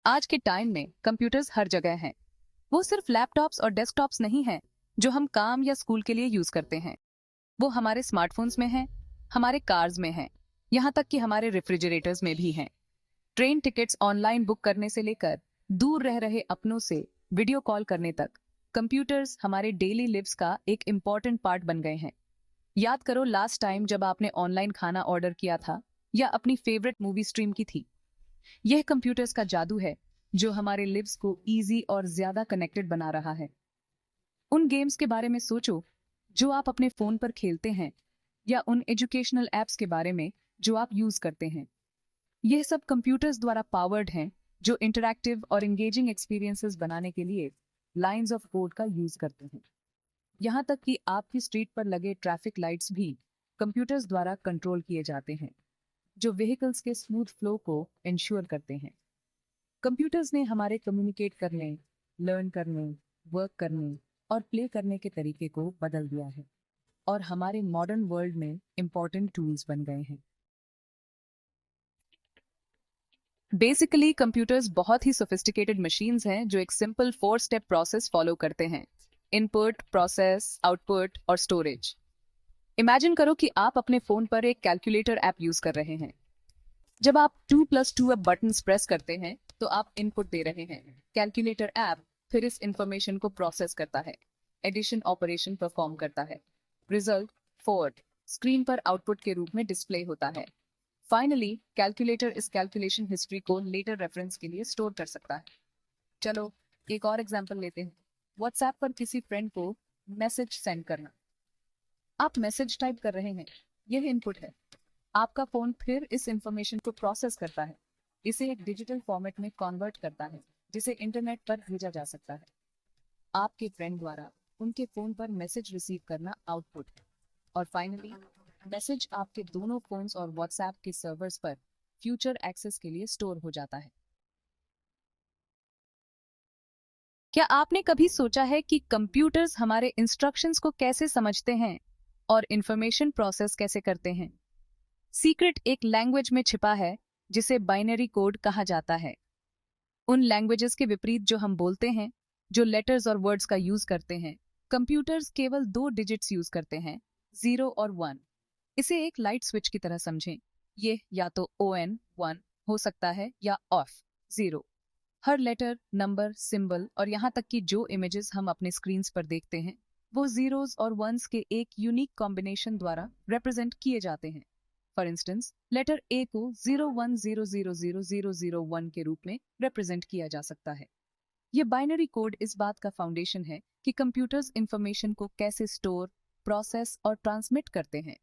आज के टाइम में कंप्यूटर्स हर जगह हैं। वो सिर्फ लैपटॉप्स और डेस्कटॉप्स नहीं हैं जो हम काम या स्कूल के लिए यूज करते हैं। वो हमारे स्मार्टफोन्स में हैं, हमारे कार्स में हैं, यहाँ तक कि हमारे रेफ्रिजरेटर्स में भी हैं। ट्रेन टिकट्स ऑनलाइन बुक करने से लेकर दूर रह रहे अपनों से वीडियो कॉल करने तक कंप्यूटर्स हमारे डेली लिव्स का एक इम्पॉर्टेंट पार्ट बन गए हैं। याद करो लास्ट टाइम जब आपने ऑनलाइन खाना ऑर्डर किया था या अपनी फेवरेट मूवी स्ट्रीम की थी। यह कंप्यूटर्स का जादू है जो हमारे लिव्स को इजी और ज्यादा कनेक्टेड बना रहा है। उन गेम्स के बारे में सोचो जो आप अपने फोन पर खेलते हैं या उन एजुकेशनल एप्स के बारे में जो आप यूज करते हैं। यह सब कंप्यूटर्स द्वारा पावर्ड हैं जो इंटरैक्टिव और एंगेजिंग एक्सपीरियंसेस बनाने के लिए लाइंस ऑफ कोड का यूज करते हैं। यहाँ तक कि आपकी स्ट्रीट पर लगे ट्रैफिक लाइट्स भी कंप्यूटर्स द्वारा कंट्रोल किए जाते हैं जो व्हीकल्स के स्मूथ फ्लो को इंश्योर करते हैं। कंप्यूटर्स ने हमारे कम्युनिकेट करने, लर्न करने, वर्क करने और प्ले करने के तरीके को बदल दिया है और हमारे मॉडर्न वर्ल्ड में इंपॉर्टेंट टूल्स बन गए हैं। बेसिकली कंप्यूटर्स बहुत ही सोफिस्टिकेटेड मशीन्स हैं जो एक सिंपल 4 स्टेप प्रोसेस फॉलो करते हैं: इनपुट, प्रोसेस, आउटपुट और स्टोरेज। इमेजिन करो कि आप अपने फोन पर एक कैलकुलेटर ऐप यूज कर रहे हैं। जब आप 2+2 बटन्स प्रेस करते हैं तो आप इनपुट दे रहे हैं। कैलकुलेटर ऐप फिर इस इंफॉर्मेशन को प्रोसेस करता है, एडिशन ऑपरेशन परफॉर्म करता है। रिजल्ट 4 स्क्रीन पर आउटपुट के रूप में डिस्प्ले होता है। फाइनली कैलकुलेटर इस कैलकुलेशन हिस्ट्री को लेटर रेफरेंस के लिए स्टोर कर सकता है। चलो एक और एग्जांपल लेते हैं। व्हाट्सएप पर किसी फ्रेंड को मैसेज सेंड करना। आप मैसेज टाइप कर रहे हैं, यह इनपुट है। आपका फोन फिर इस इंफॉर्मेशन को प्रोसेस करता है, इसे एक डिजिटल फॉर्मेट में कन्वर्ट करता है जिसे इंटरनेट पर भेजा जा सकता है। आपके फ्रेंड द्वारा उनके फोन पर मैसेज रिसीव करना आउटपुट है और फाइनली मैसेज आपके दोनों फोन्स और व्हाट्सएप के सर्वर्स पर फ्यूचर एक्सेस के लिए स्टोर हो जाता है। क्या आपने कभी सोचा है कि कंप्यूटर्स हमारे इंस्ट्रक्शंस को कैसे समझते हैं और इंफॉर्मेशन प्रोसेस कैसे करते हैं? सीक्रेट एक लैंग्वेज में छिपा है जिसे बाइनरी कोड कहा जाता है। उन लैंग्वेजेस के विपरीत जो हम बोलते हैं, जो लेटर्स और वर्ड्स का यूज करते हैं, कंप्यूटर्स केवल 2 डिजिट्स यूज करते हैं, 0 और 1। इसे एक लाइट स्विच की तरह समझें। ये या तो ON 1 हो सकता है या ऑफ 0। हर लेटर, नंबर, सिंबल और यहाँ तक कि जो इमेजेस हम अपने स्क्रीन्स पर देखते हैं वो जीरोस और वंस के एक यूनिक कॉम्बिनेशन द्वारा रिप्रेजेंट किए जाते हैं। फॉर इंस्टेंस लेटर ए को 0100000001 के रूप में रिप्रेजेंट किया जा सकता है। ये बाइनरी कोड इस बात का फाउंडेशन है कि कंप्यूटर्स इंफॉर्मेशन को कैसे स्टोर, प्रोसेस और ट्रांसमिट करते हैं।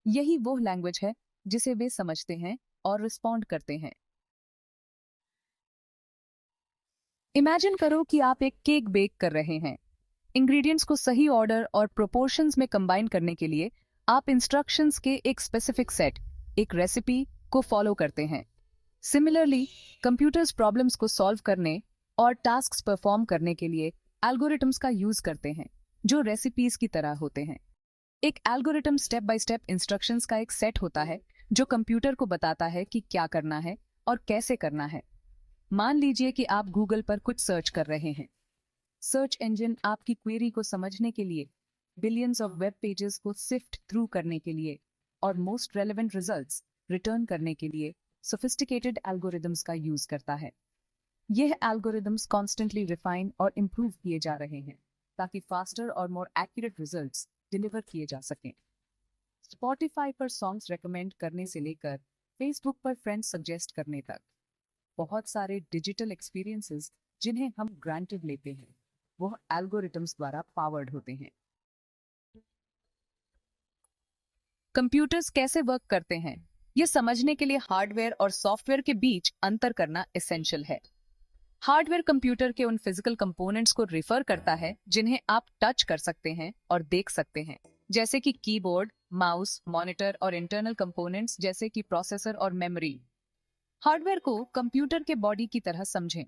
यही वो लैंग्वेज है जिसे वे समझते हैं और रिस्पॉन्ड करते हैं। इमेजिन करो कि आप एक केक बेक कर रहे हैं। इंग्रेडिएंट्स को सही ऑर्डर और प्रोपोर्शंस में कंबाइन करने के लिए आप इंस्ट्रक्शंस के एक स्पेसिफिक सेट, एक रेसिपी को फॉलो करते हैं। सिमिलरली कंप्यूटर्स प्रॉब्लम्स को सॉल्व करने और टास्क्स परफॉर्म करने के लिए एल्गोरिथम्स का यूज करते हैं जो रेसिपीज की तरह होते हैं। एक algorithm step by step instructions का एक सेट होता है जो कंप्यूटर को बताता है कि क्या करना है और कैसे करना है। मान लीजिए कि आप गूगल पर कुछ सर्च कर रहे हैं। सर्च इंजन आपकी क्वेरी को समझने के लिए, बिलियंस ऑफ वेब पेजेस को सिफ्ट थ्रू करने के लिए और मोस्ट रेलेवेंट रिजल्ट्स रिटर्न करने के लिए सोफिस्टिकेटेड एल्गोरिदम्स का यूज करता है। यह एल्गोरिदम्स कॉन्स्टेंटली रिफाइन और इम्प्रूव किए जा रहे हैं ताकि फास्टर और मोर एक्यूरेट रिजल्ट्स डिलीवर किए जा सकें। स्पॉटिफाई पर सॉन्ग्स रेकमेंड करने से लेकर फेसबुक पर फ्रेंड्स सजेस्ट करने तक बहुत सारे डिजिटल एक्सपीरियंसेस जिन्हें हम ग्रांटेड लेते हैं वो एल्गोरिथम्स द्वारा पावर्ड होते हैं। कंप्यूटर्स कैसे वर्क करते हैं ये समझने के लिए हार्डवेयर और सॉफ्टवेयर के बीच अंतर करना एसेंशियल है। हार्डवेयर कंप्यूटर के उन फिजिकल कंपोनेंट्स को रिफर करता है जिन्हें आप टच कर सकते हैं और देख सकते हैं, जैसे कि कीबोर्ड, माउस, मॉनिटर और इंटरनल कंपोनेंट्स जैसे कि प्रोसेसर और मेमोरी। हार्डवेयर को कंप्यूटर के बॉडी की तरह समझें।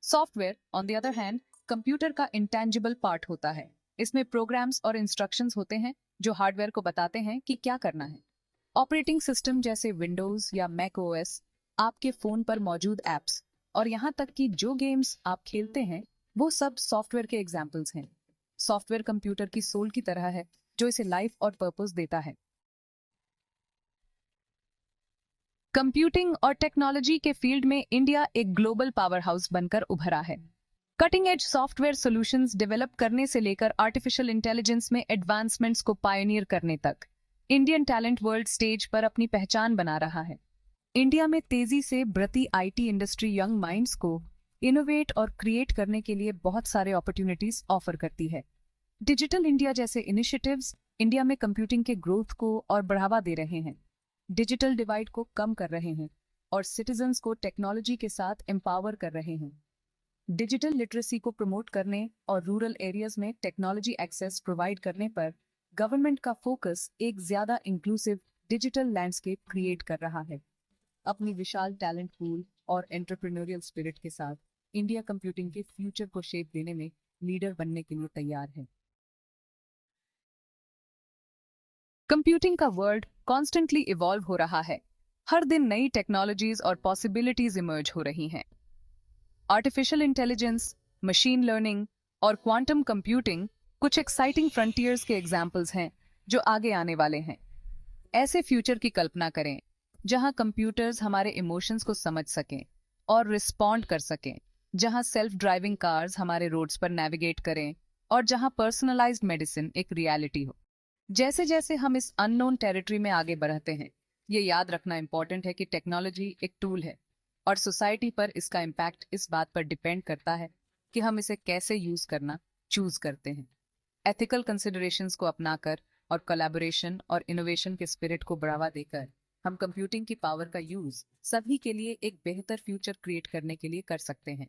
Software on the other hand computer का इंटेंजिबल पार्ट होता है। इसमें प्रोग्राम्स और इंस्ट्रक्शंस होते हैं जो हार्डवेयर को बताते हैं कि क्या करना है। ऑपरेटिंग सिस्टम जैसे विंडोज या मैक ओएस, आपके फोन पर मौजूद एप्स और यहाँ तक कि जो गेम्स आप खेलते हैं वो सब सॉफ्टवेयर के एग्जाम्पल्स हैं। सॉफ्टवेयर कंप्यूटर की सोल की तरह है जो इसे लाइफ और पर्पस देता है। कंप्यूटिंग और टेक्नोलॉजी के फील्ड में इंडिया एक ग्लोबल पावर हाउस बनकर उभरा है। Cutting edge software solutions develop करने से लेकर आर्टिफिशियल इंटेलिजेंस में एडवांसमेंट्स को पायनियर करने तक इंडियन टैलेंट वर्ल्ड स्टेज पर अपनी पहचान बना रहा है। इंडिया में तेजी से बढ़ती आईटी इंडस्ट्री यंग माइंड्स को इनोवेट और क्रिएट करने के लिए बहुत सारे अपॉर्चुनिटीज ऑफर करती है। डिजिटल इंडिया जैसे इनिशिएटिव्स इंडिया में कंप्यूटिंग के ग्रोथ को और बढ़ावा दे रहे हैं, डिजिटल डिवाइड को कम कर रहे हैं और सिटीजन्स को टेक्नोलॉजी के साथ एम्पावर कर रहे हैं। डिजिटल लिटरेसी को प्रमोट करने और रूरल एरियाज में टेक्नोलॉजी एक्सेस प्रोवाइड करने पर गवर्नमेंट का फोकस एक ज्यादा इंक्लूसिव डिजिटल लैंडस्केप क्रिएट कर रहा है। अपनी विशाल टैलेंट पूल और एंटरप्रेन्योरियल स्पिरिट के साथ इंडिया कंप्यूटिंग के फ्यूचर को शेप देने में लीडर बनने के लिए तैयार है। कंप्यूटिंग का वर्ल्ड कॉन्स्टेंटली इवॉल्व हो रहा है। हर दिन नई टेक्नोलॉजीज और पॉसिबिलिटीज इमर्ज हो रही हैं। आर्टिफिशियल इंटेलिजेंस, मशीन लर्निंग और क्वांटम कंप्यूटिंग कुछ एक्साइटिंग फ्रंटियर्स के एग्जाम्पल्स हैं जो आगे आने वाले हैं। ऐसे फ्यूचर की कल्पना करें जहां कंप्यूटर्स हमारे इमोशंस को समझ सकें और रिस्पॉन्ड कर सकें, जहां सेल्फ ड्राइविंग कार्स हमारे रोड्स पर नेविगेट करें और जहां पर्सनलाइज्ड मेडिसिन एक रियलिटी हो। जैसे जैसे हम इस अननोन टेरिटरी में आगे बढ़ते हैं, ये याद रखना इंपॉर्टेंट है कि टेक्नोलॉजी एक टूल है और सोसाइटी पर इसका इम्पैक्ट इस बात पर डिपेंड करता है कि हम इसे कैसे यूज करना चूज करते हैं। एथिकल कंसिडरेशंस को अपनाकर और कोलैबोरेशन और इनोवेशन के स्पिरिट को बढ़ावा देकर हम कंप्यूटिंग की पावर का यूज सभी के लिए एक बेहतर फ्यूचर क्रिएट करने के लिए कर सकते हैं।